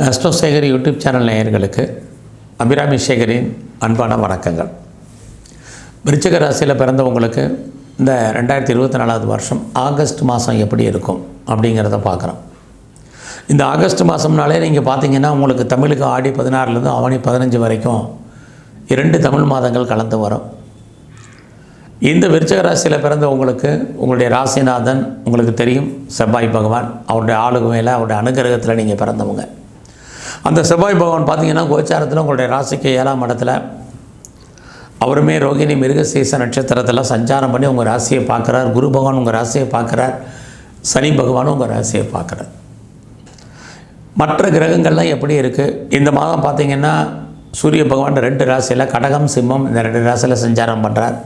அஸ்ட்ரோசேகர் YouTube channel நேயர்களுக்கு அபிராமி சேகரின் அன்பான வணக்கங்கள். விருச்சிக ராசியில் பிறந்தவங்களுக்கு இந்த 2024 வருஷம் ஆகஸ்ட் மாதம் எப்படி இருக்கும் அப்படிங்கிறத பார்க்குறோம். இந்த ஆகஸ்ட் மாதம்னாலே நீங்கள் பார்த்தீங்கன்னா உங்களுக்கு தமிழுக்கு ஆடி 16லேருந்து ஆவணி 15 வரைக்கும் 2 தமிழ் மாதங்கள் கலந்து வரும். இந்த விருச்சிக ராசியில் பிறந்தவங்களுக்கு உங்களுடைய ராசிநாதன் உங்களுக்கு தெரியும், செவ்வாய் பகவான். அவருடைய ஆளுமையில் அவருடைய அனுகிரகத்தில் நீங்கள் பிறந்தவங்க. அந்த செவ்வாய் பகவான் பார்த்திங்கன்னா கோச்சாரத்தில் உங்களுடைய ராசிக்கு 7ஆம் இடத்துல அவருமே ரோகிணி மிருகசீரிஷ நட்சத்திரத்தில் சஞ்சாரம் பண்ணி உங்கள் ராசியை பார்க்குறார். குரு பகவான் உங்கள் ராசியை பார்க்குறார். சனி பகவானும் உங்கள் ராசியை பார்க்குறார். மற்ற கிரகங்கள்லாம் எப்படி இருக்குது இந்த மாதம் பார்த்திங்கன்னா சூரிய பகவான் 2 ராசியில் கடகம் சிம்மம் இந்த 2 ராசியில் சஞ்சாரம் பண்ணுறார்.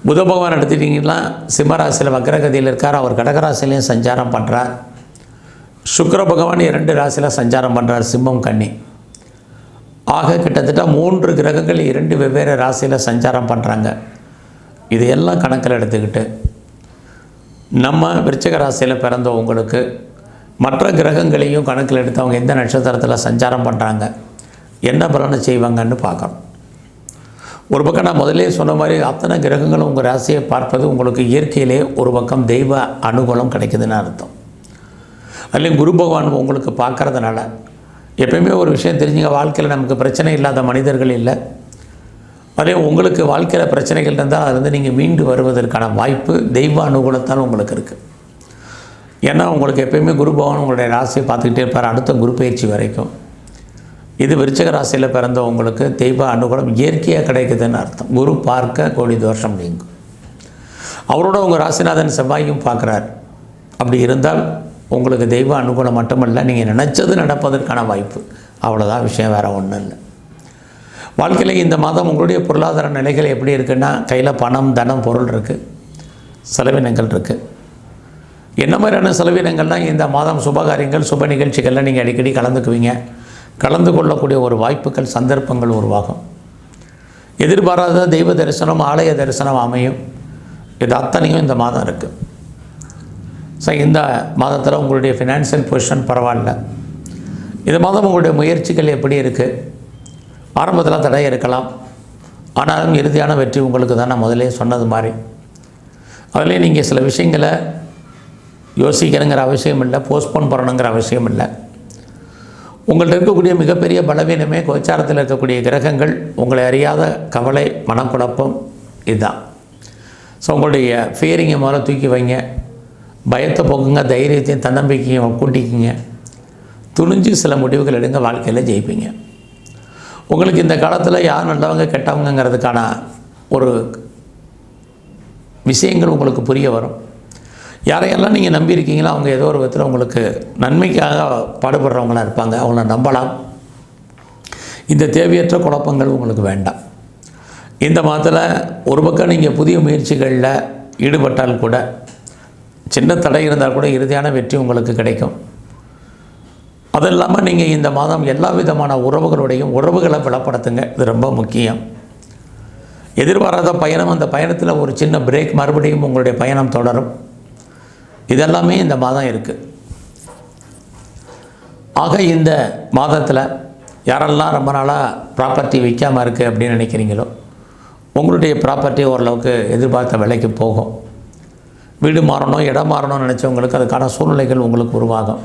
புத பகவான் எடுத்துட்டிங்கன்னா சிம்ம ராசியில் வக்ரகதியில் இருக்கார். அவர் கடகராசிலையும் சஞ்சாரம் பண்ணுறார். சுக்கிர பகவான் 2 ராசியில் சஞ்சாரம் பண்ணுறார், சிம்மம் கன்னி. ஆக கிட்டத்தட்ட 3 கிரகங்கள் 2 வெவ்வேறு ராசியில் சஞ்சாரம் பண்ணுறாங்க. இதையெல்லாம் கணக்கில் எடுத்துக்கிட்டு நம்ம விருச்சிக ராசியில் பிறந்த உங்களுக்கு மற்ற கிரகங்களையும் கணக்கில் எடுத்து அவங்க எந்த நட்சத்திரத்தில் சஞ்சாரம் பண்ணுறாங்க, என்ன பலனை செய்வாங்கன்னு பார்க்கணும். ஒரு பக்கம் நான் முதலே சொன்ன மாதிரி அத்தனை கிரகங்களும் உங்கள் ராசியை பார்ப்பது உங்களுக்கு இயற்கையிலே ஒரு பக்கம் தெய்வ அனுகூலம் கிடைக்குதுன்னு அர்த்தம். அதுலேயும் குரு பகவான் உங்களுக்கு பார்க்குறதுனால எப்பயுமே ஒரு விஷயம் தெரிஞ்சுங்க, வாழ்க்கையில் நமக்கு பிரச்சனை இல்லாத மனிதர்கள் இல்லை. அதே உங்களுக்கு வாழ்க்கையில் பிரச்சனைகள் இருந்தால் அதுலேருந்து நீங்கள் மீண்டு வருவதற்கான வாய்ப்பு தெய்வ அனுகூலத்தால் உங்களுக்கு இருக்குது. ஏன்னா உங்களுக்கு எப்பயுமே குரு பகவான் உங்களுடைய ராசியை பார்த்துக்கிட்டே இருப்பார் அடுத்த குரு பயிற்சி வரைக்கும். இது விருச்சிக ராசியில் பிறந்த உங்களுக்கு தெய்வ அனுகூலம் இயற்கையாக கிடைக்குதுன்னு அர்த்தம். குரு பார்க்க கோடி தோஷம் நீங்கும். அவரோட உங்கள் ராசிநாதன் செவ்வாயும் பார்க்குறார். அப்படி இருந்தால் உங்களுக்கு தெய்வ அனுகூலம் மட்டுமல்ல, நீங்கள் நினச்சது நடப்பதற்கான வாய்ப்பு. அவ்வளோதான் விஷயம், வேறு ஒன்றும் இல்லை. வாழ்க்கையில் இந்த மாதம் உங்களுடைய பொருளாதார நிலைகள் எப்படி இருக்குன்னா, கையில் பணம் தனம் பொருள் இருக்குது, செலவினங்கள் இருக்குது. என்ன மாதிரியான செலவினங்கள்னால் இந்த மாதம் சுபகாரியங்கள் சுப நிகழ்ச்சிகளில் நீங்கள் அடிக்கடி கலந்துக்குவீங்க. கலந்து கொள்ளக்கூடிய ஒரு வாய்ப்புகள் சந்தர்ப்பங்கள் உருவாகும். எதிர்பாராத தெய்வ தரிசனம் ஆலய தரிசனம் அமையும். இது அத்தனையும் இந்த மாதம் இருக்குது. ஸோ இந்த மாதத்தில் உங்களுடைய ஃபினான்ஷியல் பொசிஷன் பரவாயில்ல. இந்த மாதம் உங்களுடைய முயற்சிகள் எப்படி இருக்குது? ஆரம்பத்தில் தடை இருக்கலாம், ஆனாலும் இறுதியான வெற்றி உங்களுக்கு தான். நான் முதலே சொன்னது மாதிரி அதிலே நீங்கள் சில விஷயங்களை யோசிக்கணுங்கிற அவசியம் இல்லை, போஸ்ட்போன் பண்ணணுங்கிற அவசியம் இல்லை. உங்கள்கிட்ட இருக்கக்கூடிய மிகப்பெரிய பலவீனமே கோச்சாரத்தில் இருக்கக்கூடிய கிரகங்கள் உங்களை அறியாத கவலை மனக்குழப்பம் இதுதான். ஸோ உங்களுடைய ஃபியரிங்கை முதல்ல தூக்கி வைங்க, பயத்தை போக்குங்க, தைரியத்தையும் தன்னம்பிக்கையும் கூட்டிக்கிங்க, துணிஞ்சு சில முடிவுகள் எடுங்க, வாழ்க்கையில் ஜெயிப்பீங்க. உங்களுக்கு இந்த காலத்தில் யார் நல்லவங்க கெட்டவங்கிறதுக்கான ஒரு விஷயங்கள் உங்களுக்கு புரிய வரும். யாரையெல்லாம் நீங்கள் நம்பியிருக்கீங்களோ அவங்க ஏதோ ஒரு விதத்தில் உங்களுக்கு நன்மைக்காக பாடுபடுறவங்களாக இருப்பாங்க, அவங்கள நம்பலாம். இந்த தேவையற்ற குழப்பங்கள் உங்களுக்கு வேண்டாம். இந்த மாதத்தில் ஒரு பக்கம் நீங்கள் புதிய முயற்சிகளில் ஈடுபட்டால் கூட சின்ன தடை இருந்தால் கூட இறுதியான வெற்றி உங்களுக்கு கிடைக்கும். அது இல்லாமல் நீங்கள் இந்த மாதம் எல்லா விதமான உறவுகளை பலப்படுத்துங்க, இது ரொம்ப முக்கியம். எதிர்பாராத பயணம், அந்த பயணத்தில் ஒரு சின்ன பிரேக், மறுபடியும் உங்களுடைய பயணம் தொடரும். இதெல்லாமே இந்த மாதம் இருக்குது. ஆக இந்த மாதத்தில் யாரெல்லாம் ரொம்ப நாளாக ப்ராப்பர்ட்டி விற்காமல் இருக்குது அப்படின்னு நினைக்கிறீங்களோ உங்களுடைய ப்ராப்பர்ட்டி ஓரளவுக்கு எதிர்பார்த்த விலைக்கு போகும். வீடு மாறணும், இடம் மாறணும்னு நினச்சவங்களுக்கு அதுக்கான சூழ்நிலைகள் உங்களுக்கு உருவாகும்.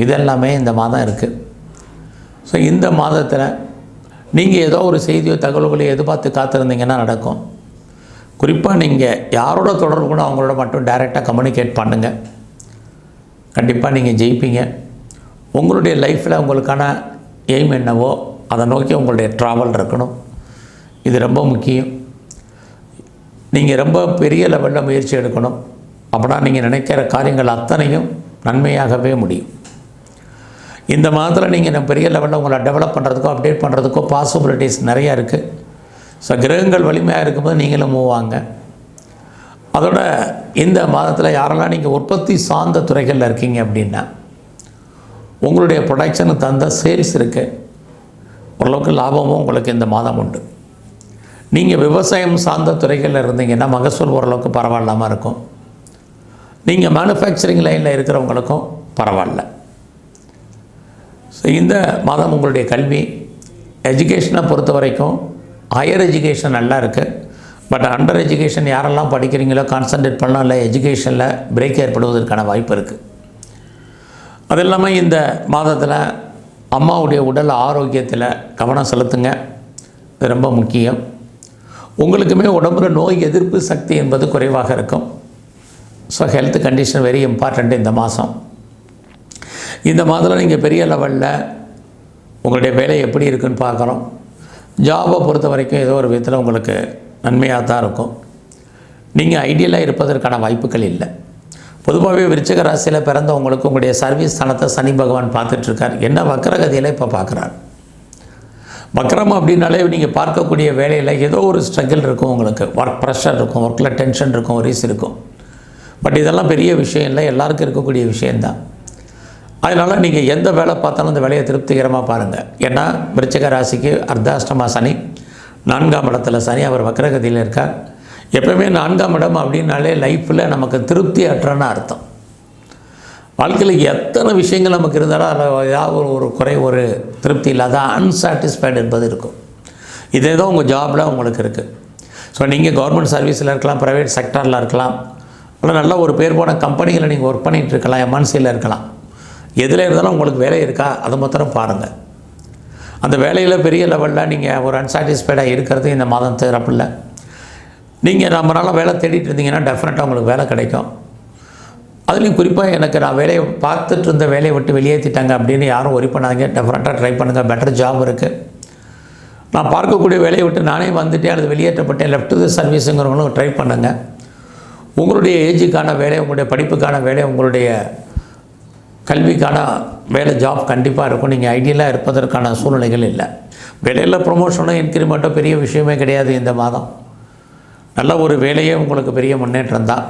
இதெல்லாமே இந்த மாதம் இருக்குது. ஸோ இந்த மாதத்தில் நீங்கள் ஏதோ ஒரு செய்தியோ தகவல்களையோ எதிர்பார்த்து காத்திருந்தீங்கன்னா நடக்கும். குறிப்பாக நீங்கள் யாரோட தொடர்பு கூட அவங்களோட மட்டும் டைரெக்டாக கம்யூனிகேட் பண்ணுங்கள். கண்டிப்பாக நீங்கள் ஜெயிப்பீங்க. உங்களுடைய லைஃப்பில் உங்களுக்கான எய்ம் என்னவோ அதை நோக்கி உங்களுடைய ட்ராவல் இருக்கணும். இது ரொம்ப முக்கியம். நீங்கள் ரொம்ப பெரிய லெவலில் முயற்சி எடுக்கணும். அப்படின்னா நீங்கள் நினைக்கிற காரியங்கள் அத்தனையும் நன்மையாகவே முடியும். இந்த மாதத்தில் நீங்கள் பெரிய லெவலில் உங்களை டெவலப் பண்ணுறதுக்கோ அப்டேட் பண்ணுறதுக்கோ பாசிபிலிட்டிஸ் நிறையா இருக்குது. ஸோ கிரகங்கள் வலிமையாக இருக்கும்போது நீங்களும் மூவ் ஆங்க. அதோட இந்த மாதத்தில் யாரெல்லாம் நீங்கள் உற்பத்தி சார்ந்த துறைகளில் இருக்கீங்க அப்படின்னா உங்களுடைய ப்ரொடக்ஷனுக்கு தகுந்த சேல்ஸ் இருக்குது, ஓரளவுக்கு லாபமும் உங்களுக்கு இந்த மாதம் உண்டு. நீங்கள் விவசாயம் சார்ந்த துறைகளில் இருந்தீங்கன்னா மகசூல் ஓரளவுக்கு பரவாயில்லாமல் இருக்கும். நீங்கள் மேனுஃபேக்சரிங் லைனில் இருக்கிறவங்களுக்கும் பரவாயில்ல. ஸோ இந்த மாதம் உங்களுடைய கல்வி எஜுகேஷனை பொறுத்த வரைக்கும் ஹையர் எஜுகேஷன் நல்லா இருக்குது. பட் அண்டர் எஜுகேஷன் யாரெல்லாம் படிக்கிறீங்களோ கான்சன்ட்ரேட் பண்ணலாம், இல்லை எஜுகேஷனில் பிரேக் ஏற்படுவதற்கான வாய்ப்பு இருக்குது. அது இல்லாமல் இந்த மாதத்தில் அம்மாவுடைய உடல் ஆரோக்கியத்தில் கவனம் செலுத்துங்க, இது ரொம்ப முக்கியம். உங்களுக்குமே உடம்புல நோய் எதிர்ப்பு சக்தி என்பது குறைவாக இருக்கும். So health condition very important இந்த மாதம். இந்த மாதத்தில் நீங்கள் பெரிய லெவலில் உங்களுடைய வேலை எப்படி இருக்குன்னு பார்க்குறோம். ஜாபை பொறுத்த வரைக்கும் ஏதோ ஒரு விதத்தில் உங்களுக்கு நன்மையாக தான் இருக்கும். நீங்கள் ஐடியலாக இருப்பதற்கான வாய்ப்புகள் இல்லை. பொதுவாகவே விருச்சிக ராசியில் பிறந்தவங்களுக்கு உங்களுடைய சர்வீஸ் ஸ்தானத்தை சனி பகவான் பார்த்துட்ருக்கார். என்ன வக்கரகதியில் இப்போ பார்க்குறார். வக்கரம் அப்படின்னாலே நீங்கள் பார்க்கக்கூடிய வேலையில் ஏதோ ஒரு ஸ்ட்ரகிள் இருக்கும், உங்களுக்கு ஒர்க் ப்ரெஷர் இருக்கும், ஒர்க்கில் டென்ஷன் இருக்கும், ஒரீஸ் இருக்கும். பட் இதெல்லாம் பெரிய விஷயம் இல்லை, எல்லாருக்கும் இருக்கக்கூடிய விஷயந்தான். அதனால் நீங்கள் எந்த வேலை பார்த்தாலும் அந்த வேலையை திருப்திகரமாக பாருங்கள். ஏன்னா விருச்சிக ராசிக்கு அர்த்தாஷ்டமா சனி, 4ஆம் இடத்துல சனி, அவர் வக்கரகதியில் இருக்கார். எப்போவுமே 4ஆம் இடம் அப்படின்னாலே லைஃப்பில் நமக்கு திருப்தி அற்றன்னு அர்த்தம். வாழ்க்கையில் எத்தனை விஷயங்கள் நமக்கு இருந்தாலும் அதில் ஏதாவது ஒரு குறை, ஒரு திருப்தி இல்லாத அன்சாட்டிஸ்ஃபைடு என்பது இருக்கும். இதே தான் உங்கள் ஜாபில் உங்களுக்கு இருக்குது. ஸோ நீங்கள் கவர்மெண்ட் சர்வீஸில் இருக்கலாம், ப்ரைவேட் செக்டரில் இருக்கலாம், இல்லை நல்ல ஒரு பேர் போன கம்பெனிகளை நீங்கள் ஒர்க் பண்ணிகிட்டு இருக்கலாம், எம்என்சியில் இருக்கலாம். எதில் இருந்தாலும் உங்களுக்கு வேலை இருக்கா அதை மாத்திரம் பாருங்கள். அந்த வேலையில் பெரிய லெவலில் நீங்கள் ஒரு அன்சாட்டிஸ்ஃபைடாக இருக்கிறது இந்த மாதம் தரப்பில்லை. நீங்கள் ரொம்ப நாளாக வேலை தேடிட்டு இருந்தீங்கன்னா டெஃபினட்டாக உங்களுக்கு வேலை கிடைக்கும். அதுலேயும் குறிப்பாக எனக்கு நான் வேலையை பார்த்துட்டு இருந்த வேலையை விட்டு வெளியேற்றிட்டாங்க அப்படின்னு யாரும் ஒரி பண்ணாதீங்க. டெஃபினட்டாக ட்ரை பண்ணுங்கள், பெட்டர் ஜாப் இருக்குது. நான் பார்க்கக்கூடிய வேலையை விட்டு நானே வந்துட்டேன் அல்லது வெளியேற்றப்பட்டேன், லெஃப்ட் டு சர்வீஸுங்கிறவங்களும் ட்ரை பண்ணுங்கள். உங்களுடைய ஏஜுக்கான வேலை, உங்களுடைய படிப்புக்கான வேலை, உங்களுடைய கல்விக்கான வேலை, ஜாப் கண்டிப்பாக இருக்கும். நீங்கள் ஐடியலாக இருப்பதற்கான சூழ்நிலைகள் இல்லை. வேலையில் ப்ரொமோஷனோ இன்க்ரிமெண்ட்டோ பெரிய விஷயமே கிடையாது இந்த மாதம். நல்ல ஒரு வேலையே உங்களுக்கு பெரிய முன்னேற்றம் தான்.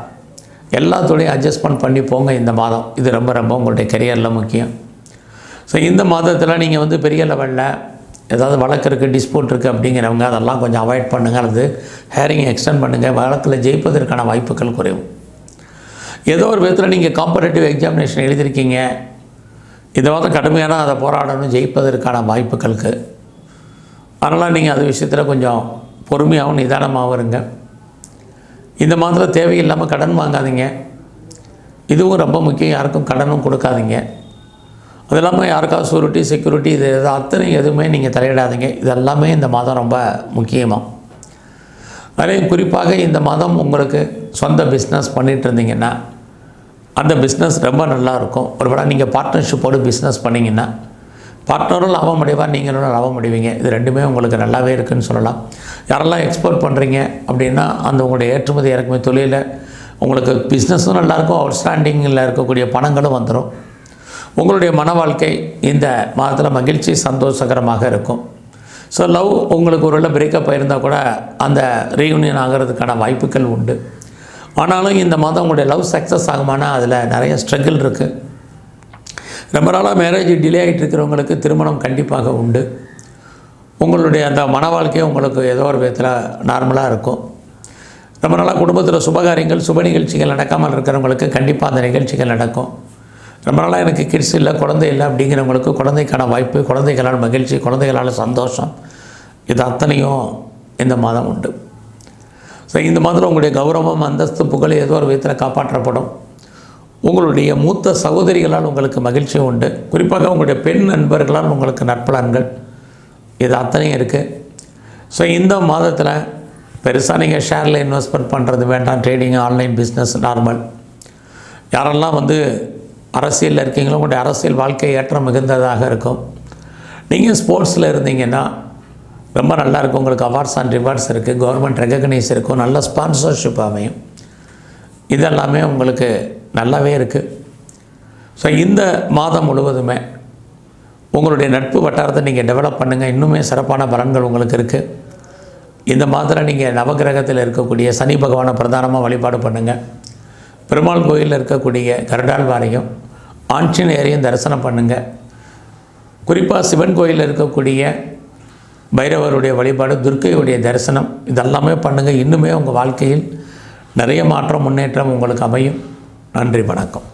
எல்லாத்தோடையும் அட்ஜஸ்ட்மெண்ட் பண்ணி போங்க இந்த மாதம். இது ரொம்ப ரொம்ப உங்களுடைய கெரியரில் முக்கியம். ஸோ இந்த மாதத்தில் நீங்கள் பெரிய லெவலில் ஏதாவது வழக்கு இருக்குது, டிஸ்பியூட் இருக்குது அப்படிங்கிறவங்க அதெல்லாம் கொஞ்சம் அவாய்ட் பண்ணுங்கள், அல்லது ஹேரிங்கை எக்ஸ்டெண்ட் பண்ணுங்கள். வழக்கில் ஜெயிப்பதற்கான வாய்ப்புகள் குறைவு. ஏதோ ஒரு விதத்தில் நீங்கள் காம்படேட்டிவ் எக்ஸாமினேஷன் எழுதியிருக்கீங்க, இதை கடுமையான அதை போராடணும், ஜெயிப்பதற்கான வாய்ப்புகளுக்கு. அதனால் நீங்கள் அது விஷயத்தில் கொஞ்சம் பொறுமையாகவும் நிதானமாகவும் இருங்க. இந்த மாதத்தில் தேவையில்லாமல் கடன் வாங்காதீங்க, இதுவும் ரொம்ப முக்கியம். யாருக்கும் கடனும் கொடுக்காதீங்க. அது இல்லாமல் யாருக்காவது சூரிட்டி, செக்யூரிட்டி, இது அத்தனை எதுவுமே நீங்கள் தலையிடாதீங்க. இதெல்லாமே இந்த மாதம் ரொம்ப முக்கியமாக. அதிலையும் குறிப்பாக இந்த மாதம் உங்களுக்கு சொந்த பிஸ்னஸ் பண்ணிகிட்டு இருந்தீங்கன்னா அந்த பிஸ்னஸ் ரொம்ப நல்லாயிருக்கும். ஒருவேளை நீங்கள் பார்ட்னர்ஷிப்போடு பிஸ்னஸ் பண்ணிங்கன்னா பார்ட்னரும் லாபம் அடைவார், நீங்களும் லாபம் அடைவீங்க. இது ரெண்டுமே உங்களுக்கு நல்லாவே இருக்குதுன்னு சொல்லலாம். யாரெல்லாம் எக்ஸ்போர்ட் பண்ணுறீங்க அப்படின்னா அந்த உங்களுடைய ஏற்றுமதி இறக்குமதி தொழிலில் உங்களுக்கு பிஸ்னஸும் நல்லாயிருக்கும், அவுட்ஸ்டாண்டிங்கில் இருக்கக்கூடிய பணங்களும் வந்துடும். உங்களுடைய மன வாழ்க்கை இந்த மாதத்தில் மகிழ்ச்சி, சந்தோஷகரமாக இருக்கும். ஸோ லவ் உங்களுக்கு ஒரு வேளை பிரேக்கப் ஆகிருந்தால் கூட அந்த ரீயூனியன் ஆகிறதுக்கான வாய்ப்புகள் உண்டு. ஆனாலும் இந்த மாதம் உங்களுடைய லவ் சக்ஸஸ் ஆகுமானா அதில் நிறைய ஸ்ட்ரகிள் இருக்குது. ரொம்ப நாளாக மேரேஜ் டிலே ஆகிட்டு இருக்கிறவங்களுக்கு திருமணம் கண்டிப்பாக உண்டு. உங்களுடைய அந்த மன வாழ்க்கையை உங்களுக்கு ஏதோ ஒரு விதத்தில் நார்மலாக இருக்கும். ரொம்ப நாளாக குடும்பத்தில் சுபகாரியங்கள், சுப நிகழ்ச்சிகள் நடக்காமல் இருக்கிறவங்களுக்கு கண்டிப்பாக அந்த நிகழ்ச்சிகள் நடக்கும். ரொம்ப நாளாக எனக்கு கிட்ஸ் இல்லை, குழந்தை இல்லை அப்படிங்கிறவங்களுக்கு குழந்தைக்கான வாய்ப்பு, குழந்தைகளால் மகிழ்ச்சி, குழந்தைகளால் சந்தோஷம், இது அத்தனையும் இந்த மாதம் உண்டு. ஸோ இந்த மாதத்தில் உங்களுடைய கௌரவம், அந்தஸ்து, புகழ் ஏதோ ஒரு விதத்தில் காப்பாற்றப்படும். உங்களுடைய மூத்த சகோதரிகளால் உங்களுக்கு மகிழ்ச்சி உண்டு. குறிப்பாக உங்களுடைய பெண் நண்பர்களால் உங்களுக்கு நற்பலன்கள், இது அத்தனையும் இருக்குது. ஸோ இந்த மாதத்தில் பெருசாக நீங்கள் ஷேரில் இன்வெஸ்ட்மெண்ட் பண்ணுறது வேண்டாம். Trading, online business normal. யாரெல்லாம் அரசியலில் இருக்கீங்களோ உங்களுடைய அரசியல் வாழ்க்கை ஏற்றம் மிகுந்ததாக இருக்கும். நீங்கள் ஸ்போர்ட்ஸில் இருந்தீங்கன்னா ரொம்ப நல்லாயிருக்கும். உங்களுக்கு அவார்ட்ஸ் அண்ட் ரிவார்ட்ஸ் இருக்குது, கவர்மெண்ட் ரெகக்னைஸ் இருக்கும், நல்ல ஸ்பான்சர்ஷிப் அமையும். இதெல்லாமே உங்களுக்கு நல்லாவே இருக்குது. ஸோ இந்த மாதம் முழுவதுமே உங்களுடைய நட்பு வட்டாரத்தை நீங்கள் டெவலப் பண்ணுங்கள். இன்னுமே சிறப்பான பலன்கள் உங்களுக்கு இருக்குது. இந்த மாதத்தில் நீங்கள் நவகிரகத்தில் இருக்கக்கூடிய சனி பகவானை பிரதானமாக வழிபாடு பண்ணுங்கள். பெருமாள் கோயிலில் இருக்கக்கூடிய கருடாழ்வாரையும் ஆஞ்சநேயரையும் தரிசனம் பண்ணுங்கள். குறிப்பாக சிவன் கோயிலில் இருக்கக்கூடிய பைரவருடைய வழிபாடு, துர்க்கையுடைய தரிசனம், இதெல்லாமே பண்ணுங்கள். இன்னுமே உங்கள் வாழ்க்கையில் நிறைய மாற்றம், முன்னேற்றம் உங்களுக்கு அமையும். நன்றி, வணக்கம்.